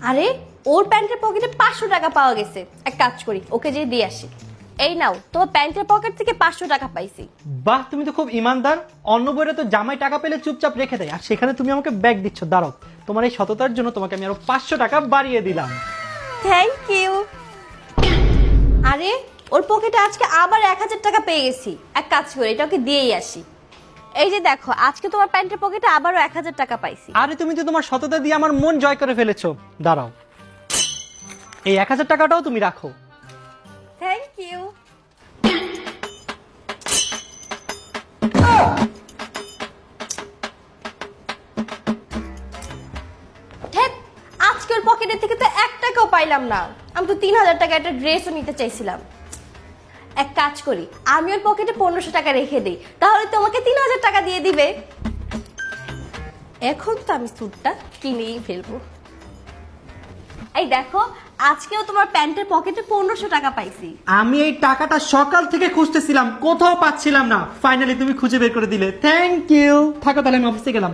আরে ওর প্যান্টের পকেটে 500 টাকা পাওয়া গেছে। এক কাজ করি, ওকে যে দিয়ে আসি। এই নাও, তোমার প্যান্টের পকেট থেকে 500 টাকা পাইছি। বাহ, তুমি তো খুব ইমানদার। অন্য বইরে তো জামাই টাকা পেলে চুপচাপ রেখে দেয়, আর সেখানে তুমি আমাকে ব্যাগ দিচ্ছ। দাঁড়াও, তোমার এই সততার জন্য তোমাকে আমি আরো 500 টাকা বাড়িয়ে দিলাম। Thank you. আরে ওর পকেটে আজকে আবার 1000 টাকা পেয়ে গেছি। এক কাজ করি, এটা ওকে দিয়েই আসি। এই যে দেখো, আজকে তোমার প্যান্টের পকেটে আবারও 1000 টাকা পাইছি। আরে তুমি তো তোমার সততা দিয়ে আমার মন জয় করে ফেলেছো। দাঁড়াও, এই 1000 টাকাটাও তুমি রাখো। Thank you. আজকের পকেটের থেকে তো 1 টাকাও পাইলাম না। আমি তো 3000 টাকা একটা ড্রেসও নিতে চাইছিলাম। এক কাজ করি, আমি ওর পকেটে 1500 টাকা রেখে দিই, তাহলে তোমাকে 3000 টাকা দিয়ে দিবে। এখন তো আমি স্যুটটা কিনেই ফেলবো। এই দেখো, আজকেও তোমার প্যান্টের পকেটে 1500 টাকা পাইছি। আমি এই টাকাটা সকাল থেকে খুঁজতেছিলাম, কোথাও পাচ্ছিলাম না। ফাইনালি তুমি খুঁজে বের করে দিলে। Thank you. থাকো তাহলে, আমি অফিসে গেলাম।